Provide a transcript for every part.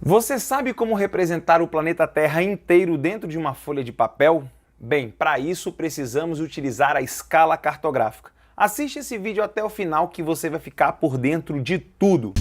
Você sabe como representar o planeta Terra inteiro dentro de uma folha de papel? Bem, para isso precisamos utilizar a escala cartográfica. Assiste esse vídeo até o final que você vai ficar por dentro de tudo.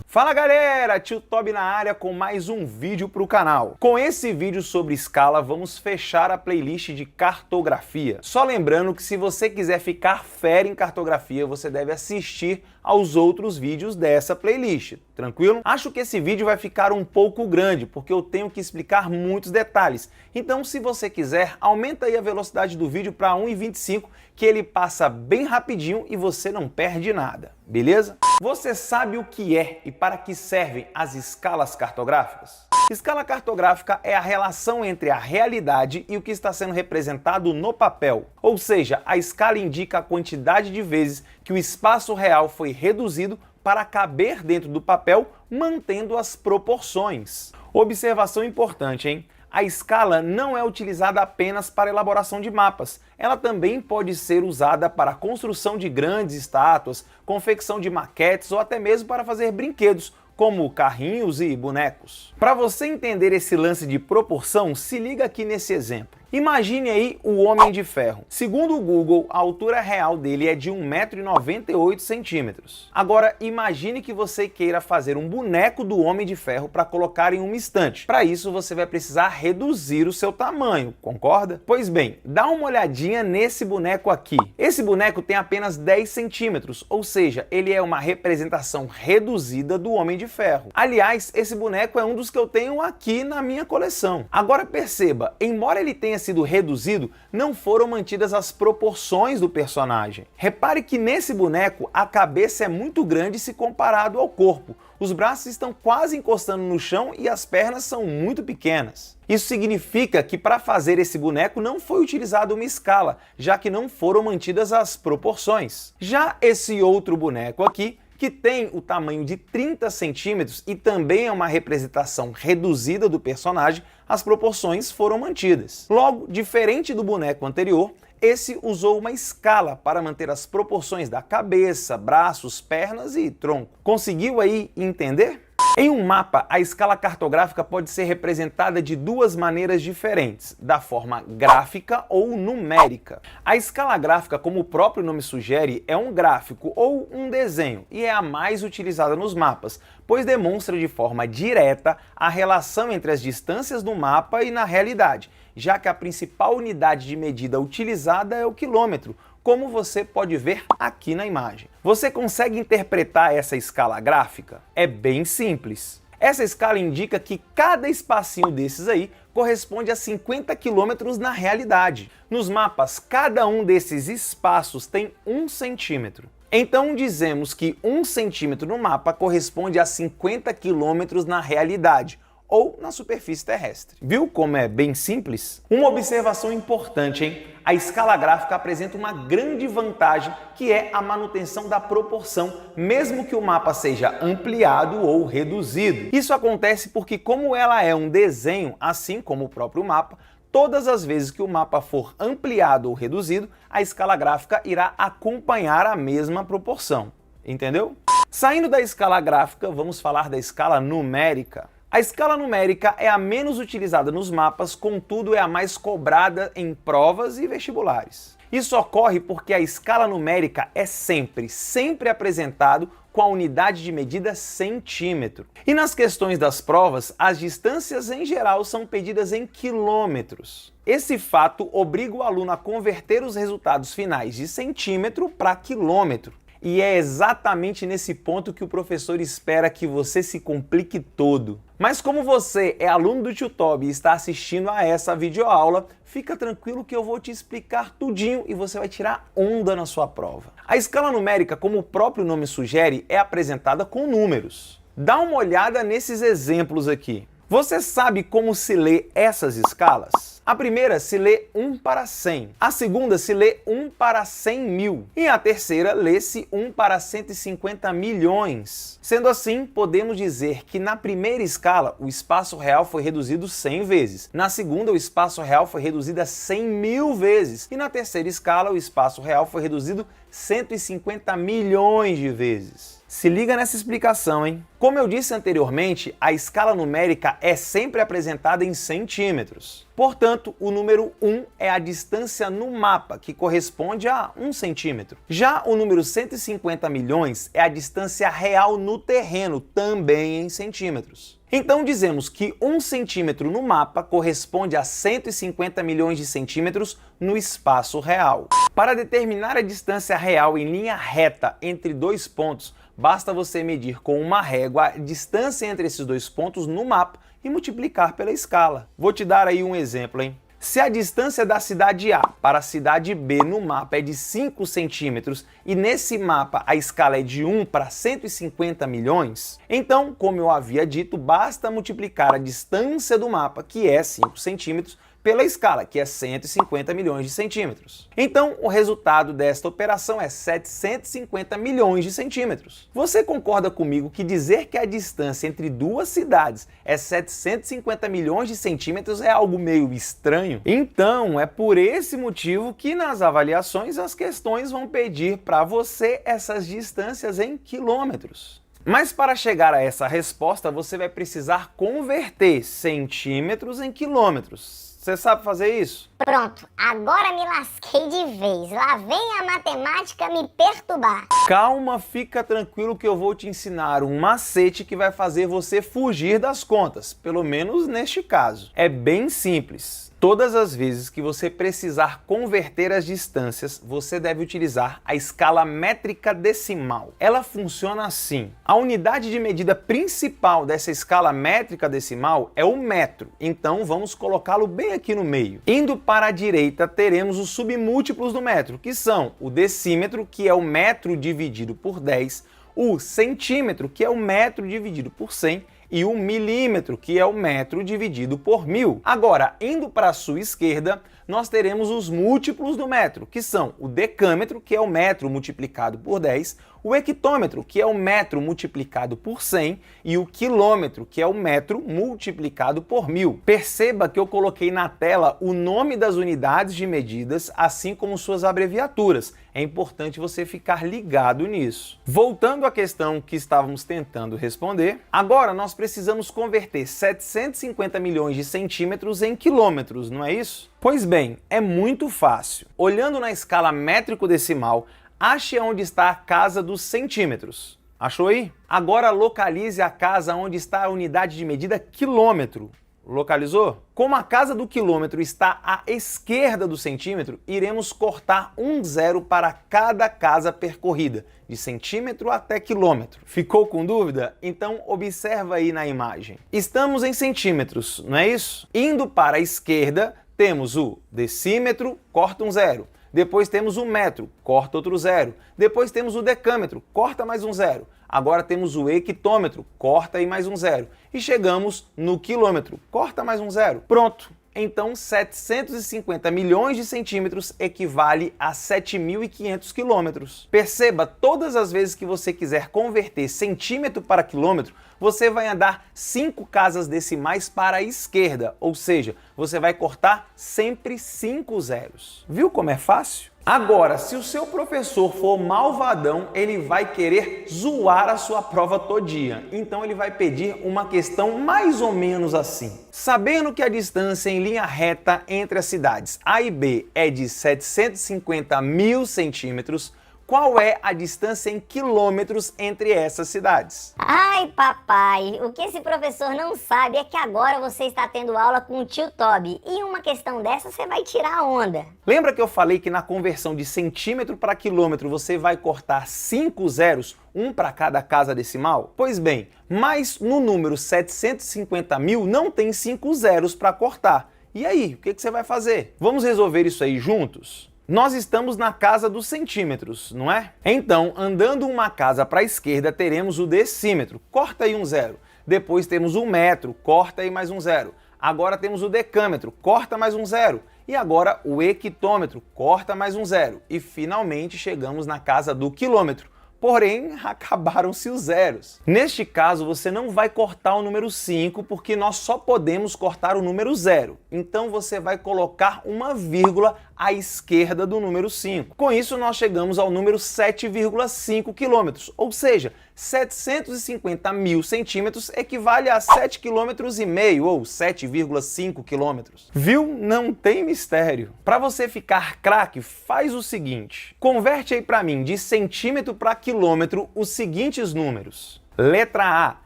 Fala galera, Tio Toby na área com mais um vídeo para o canal. Com esse vídeo sobre escala, vamos fechar a playlist de cartografia. Só lembrando que se você quiser ficar fera em cartografia, você deve assistir aos outros vídeos dessa playlist, tranquilo? Acho que esse vídeo vai ficar um pouco grande, porque eu tenho que explicar muitos detalhes. Então, se você quiser, aumenta aí a velocidade do vídeo para 1,25, que ele passa bem rapidinho e você não perde nada, beleza? Você sabe o que é e para que servem as escalas cartográficas? Escala cartográfica é a relação entre a realidade e o que está sendo representado no papel. Ou seja, a escala indica a quantidade de vezes que o espaço real foi reduzido para caber dentro do papel, mantendo as proporções. Observação importante, hein? A escala não é utilizada apenas para elaboração de mapas. Ela também pode ser usada para a construção de grandes estátuas, confecção de maquetes ou até mesmo para fazer brinquedos, como carrinhos e bonecos. Para você entender esse lance de proporção, se liga aqui nesse exemplo. Imagine aí o Homem de Ferro. Segundo o Google, a altura real dele é de 1,98 m. Agora, imagine que você queira fazer um boneco do Homem de Ferro para colocar em uma estante. Para isso, você vai precisar reduzir o seu tamanho, concorda? Pois bem, dá uma olhadinha nesse boneco aqui. Esse boneco tem apenas 10 centímetros, ou seja, ele é uma representação reduzida do Homem de Ferro. Aliás, esse boneco é um dos que eu tenho aqui na minha coleção. Agora perceba, embora ele tenha sido reduzido, não foram mantidas as proporções do personagem. Repare que nesse boneco a cabeça é muito grande se comparado ao corpo. Os braços estão quase encostando no chão e as pernas são muito pequenas. Isso significa que para fazer esse boneco não foi utilizada uma escala, já que não foram mantidas as proporções. Já esse outro boneco aqui, que tem o tamanho de 30 centímetros e também é uma representação reduzida do personagem, as proporções foram mantidas. Logo, diferente do boneco anterior, esse usou uma escala para manter as proporções da cabeça, braços, pernas e tronco. Conseguiu aí entender? Em um mapa, a escala cartográfica pode ser representada de duas maneiras diferentes, da forma gráfica ou numérica. A escala gráfica, como o próprio nome sugere, é um gráfico ou um desenho e é a mais utilizada nos mapas, pois demonstra de forma direta a relação entre as distâncias no mapa e na realidade, já que a principal unidade de medida utilizada é o quilômetro, como você pode ver aqui na imagem. Você consegue interpretar essa escala gráfica? É bem simples. Essa escala indica que cada espacinho desses aí corresponde a 50 quilômetros na realidade. Nos mapas, cada um desses espaços tem 1 centímetro. Então dizemos que 1 centímetro no mapa corresponde a 50 quilômetros na realidade, ou na superfície terrestre. Viu como é bem simples? Uma observação importante, hein? A escala gráfica apresenta uma grande vantagem, que é a manutenção da proporção, mesmo que o mapa seja ampliado ou reduzido. Isso acontece porque, como ela é um desenho, assim como o próprio mapa, todas as vezes que o mapa for ampliado ou reduzido, a escala gráfica irá acompanhar a mesma proporção. Entendeu? Saindo da escala gráfica, vamos falar da escala numérica. A escala numérica é a menos utilizada nos mapas, contudo é a mais cobrada em provas e vestibulares. Isso ocorre porque a escala numérica é sempre apresentado com a unidade de medida centímetro. E nas questões das provas, as distâncias em geral são pedidas em quilômetros. Esse fato obriga o aluno a converter os resultados finais de centímetro para quilômetro. E é exatamente nesse ponto que o professor espera que você se complique todo. Mas como você é aluno do Tio Toby e está assistindo a essa videoaula, fica tranquilo que eu vou te explicar tudinho e você vai tirar onda na sua prova. A escala numérica, como o próprio nome sugere, é apresentada com números. Dá uma olhada nesses exemplos aqui. Você sabe como se lê essas escalas? A primeira se lê 1 para 100, a segunda se lê 1 para 100 mil e a terceira lê-se 1 para 150 milhões. Sendo assim, podemos dizer que na primeira escala o espaço real foi reduzido 100 vezes, na segunda o espaço real foi reduzido a 100 mil vezes e na terceira escala o espaço real foi reduzido 150 milhões de vezes. Se liga nessa explicação, hein? Como eu disse anteriormente, a escala numérica é sempre apresentada em centímetros. Portanto, o número 1 é a distância no mapa, que corresponde a 1 centímetro. Já o número 150 milhões é a distância real no terreno, também em centímetros. Então dizemos que 1 centímetro no mapa corresponde a 150 milhões de centímetros no espaço real. Para determinar a distância real em linha reta entre dois pontos, basta você medir com uma régua a distância entre esses dois pontos no mapa e multiplicar pela escala. Vou te dar aí um exemplo, hein? Se a distância da cidade A para a cidade B no mapa é de 5 centímetros e nesse mapa a escala é de 1 para 150 milhões, então, como eu havia dito, basta multiplicar a distância do mapa, que é 5 centímetros, pela escala, que é 150 milhões de centímetros. Então, o resultado desta operação é 750 milhões de centímetros. Você concorda comigo que dizer que a distância entre duas cidades é 750 milhões de centímetros é algo meio estranho? Então, é por esse motivo que nas avaliações as questões vão pedir para você essas distâncias em quilômetros. Mas para chegar a essa resposta, você vai precisar converter centímetros em quilômetros. Você sabe fazer isso? Pronto, agora me lasquei de vez. Lá vem a matemática me perturbar. Calma, fica tranquilo que eu vou te ensinar um macete que vai fazer você fugir das contas, pelo menos neste caso. É bem simples. Todas as vezes que você precisar converter as distâncias, você deve utilizar a escala métrica decimal. Ela funciona assim. A unidade de medida principal dessa escala métrica decimal é o metro, então vamos colocá-lo bem aqui no meio. Indo para a direita, teremos os submúltiplos do metro, que são o decímetro, que é o metro dividido por 10, o centímetro, que é o metro dividido por 100, e o milímetro, que é o metro dividido por 1000. Agora, indo para a sua esquerda, nós teremos os múltiplos do metro, que são o decâmetro, que é o metro multiplicado por 10, o hectômetro, que é o metro multiplicado por 100, e o quilômetro, que é o metro multiplicado por 1000. Perceba que eu coloquei na tela o nome das unidades de medidas, assim como suas abreviaturas. É importante você ficar ligado nisso. Voltando à questão que estávamos tentando responder, agora nós precisamos converter 750 milhões de centímetros em quilômetros, não é isso? Pois bem, é muito fácil. Olhando na escala métrico-decimal, ache onde está a casa dos centímetros. Achou aí? Agora localize a casa onde está a unidade de medida quilômetro. Localizou? Como a casa do quilômetro está à esquerda do centímetro, iremos cortar um zero para cada casa percorrida, de centímetro até quilômetro. Ficou com dúvida? Então observa aí na imagem. Estamos em centímetros, não é isso? Indo para a esquerda, temos o decímetro, corta um zero. Depois temos o metro, corta outro zero. Depois temos o decâmetro, corta mais um zero. Agora temos o hectômetro, corta aí mais um zero. E chegamos no quilômetro, corta mais um zero. Pronto! Então 750 milhões de centímetros equivale a 7.500 quilômetros. Perceba, todas as vezes que você quiser converter centímetro para quilômetro, você vai andar 5 casas decimais para a esquerda, ou seja, você vai cortar sempre 5 zeros. Viu como é fácil? Agora, se o seu professor for malvadão, ele vai querer zoar a sua prova todinha. Então ele vai pedir uma questão mais ou menos assim. Sabendo que a distância em linha reta entre as cidades A e B é de 750 mil centímetros, qual é a distância em quilômetros entre essas cidades? Ai, papai, o que esse professor não sabe é que agora você está tendo aula com o tio Toby e uma questão dessa você vai tirar a onda. Lembra que eu falei que na conversão de centímetro para quilômetro você vai cortar 5 zeros, um para cada casa decimal? Pois bem, mas no número 750 mil não tem 5 zeros para cortar. E aí, o que você vai fazer? Vamos resolver isso aí juntos? Nós estamos na casa dos centímetros, não é? Então, andando uma casa para a esquerda, teremos o decímetro, corta aí um zero. Depois temos o metro, corta aí mais um zero. Agora temos o decâmetro, corta mais um zero. E agora o hectômetro, corta mais um zero. E finalmente chegamos na casa do quilômetro. Porém, acabaram-se os zeros. Neste caso, você não vai cortar o número 5, porque nós só podemos cortar o número 0. Então você vai colocar uma vírgula à esquerda do número 5. Com isso, nós chegamos ao número 7,5 quilômetros, ou seja, 750 mil centímetros equivale a 7,5 km ou 7,5 km. Viu? Não tem mistério. Para você ficar craque, faz o seguinte. Converte aí para mim de centímetro para quilômetro os seguintes números. Letra A,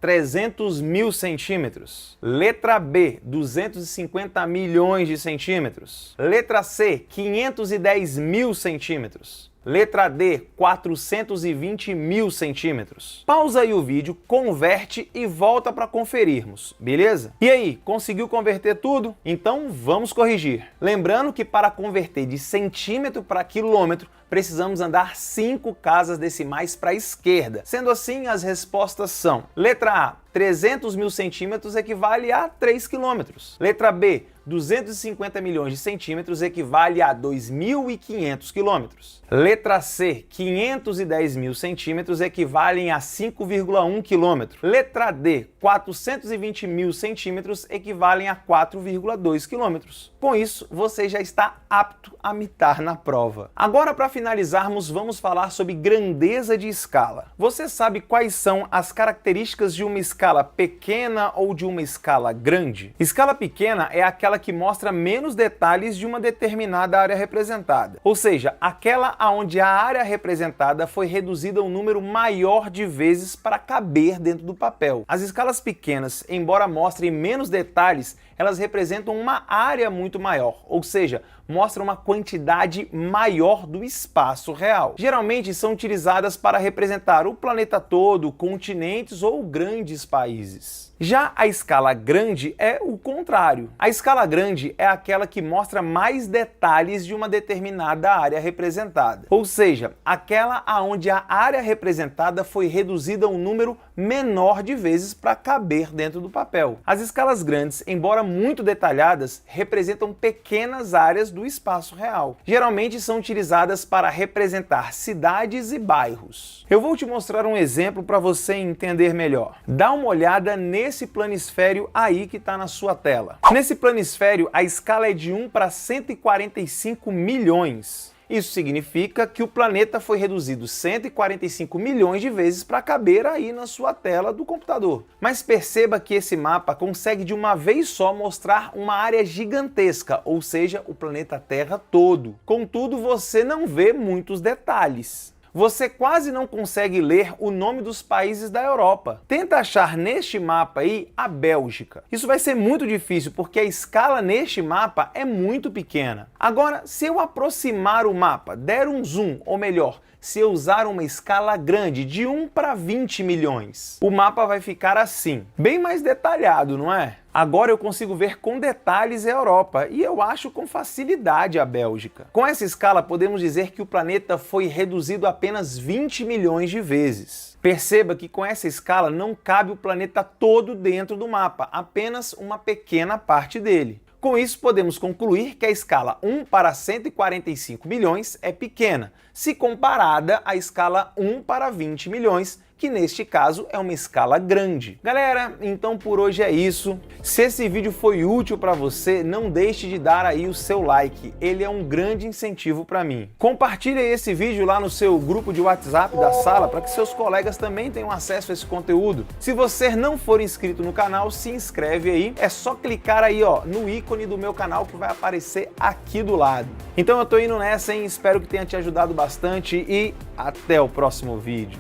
300 mil centímetros. Letra B, 250 milhões de centímetros. Letra C, 510 mil centímetros. Letra D, 420 mil centímetros. Pausa aí o vídeo, converte e volta para conferirmos, beleza? E aí, conseguiu converter tudo? Então vamos corrigir. Lembrando que para converter de centímetro para quilômetro, precisamos andar 5 casas decimais para a esquerda. Sendo assim, as respostas são: letra A, 300 mil centímetros equivale a 3 quilômetros. Letra B, 250 milhões de centímetros equivale a 2.500 quilômetros. Letra C, 510 mil centímetros equivalem a 5,1 quilômetro. Letra D, 420 mil centímetros equivalem a 4,2 quilômetros. Com isso, você já está apto a mitar na prova. Agora, para finalizarmos, vamos falar sobre grandeza de escala. Você sabe quais são as características de uma escala pequena ou de uma escala grande? Escala pequena é aquela que mostra menos detalhes de uma determinada área representada, ou seja, aquela onde a área representada foi reduzida a um número maior de vezes para caber dentro do papel. As escalas pequenas, embora mostrem menos detalhes, elas representam uma área muito maior, ou seja, mostram uma quantidade maior do espaço real. Geralmente são utilizadas para representar o planeta todo, continentes ou grandes países. Já a escala grande é o contrário. A escala grande é aquela que mostra mais detalhes de uma determinada área representada, ou seja, aquela onde a área representada foi reduzida a um número menor de vezes para caber dentro do papel. As escalas grandes, embora muito detalhadas, representam pequenas áreas do espaço real. Geralmente são utilizadas para representar cidades e bairros. Eu vou te mostrar um exemplo para você entender melhor. Dá uma olhada nesse planisfério aí que está na sua tela. Nesse planisfério, a escala é de 1 para 145 milhões. Isso significa que o planeta foi reduzido 145 milhões de vezes para caber aí na sua tela do computador. Mas perceba que esse mapa consegue de uma vez só mostrar uma área gigantesca, ou seja, o planeta Terra todo. Contudo, você não vê muitos detalhes. Você quase não consegue ler o nome dos países da Europa. Tenta achar neste mapa aí a Bélgica. Isso vai ser muito difícil porque a escala neste mapa é muito pequena. Agora, se eu aproximar o mapa, der um zoom, ou melhor, se eu usar uma escala grande de 1 para 20 milhões, o mapa vai ficar assim, bem mais detalhado, não é? Agora eu consigo ver com detalhes a Europa e eu acho com facilidade a Bélgica. Com essa escala podemos dizer que o planeta foi reduzido apenas 20 milhões de vezes. Perceba que com essa escala não cabe o planeta todo dentro do mapa, apenas uma pequena parte dele. Com isso, podemos concluir que a escala 1 para 145 milhões é pequena, se comparada à escala 1 para 20 milhões, que neste caso é uma escala grande. Galera, então por hoje é isso. Se esse vídeo foi útil para você, não deixe de dar aí o seu like. Ele é um grande incentivo para mim. Compartilhe esse vídeo lá no seu grupo de WhatsApp da sala para que seus colegas também tenham acesso a esse conteúdo. Se você não for inscrito no canal, se inscreve aí. É só clicar aí, ó, no ícone do meu canal que vai aparecer aqui do lado. Então eu tô indo nessa, hein? Espero que tenha te ajudado bastante e até o próximo vídeo.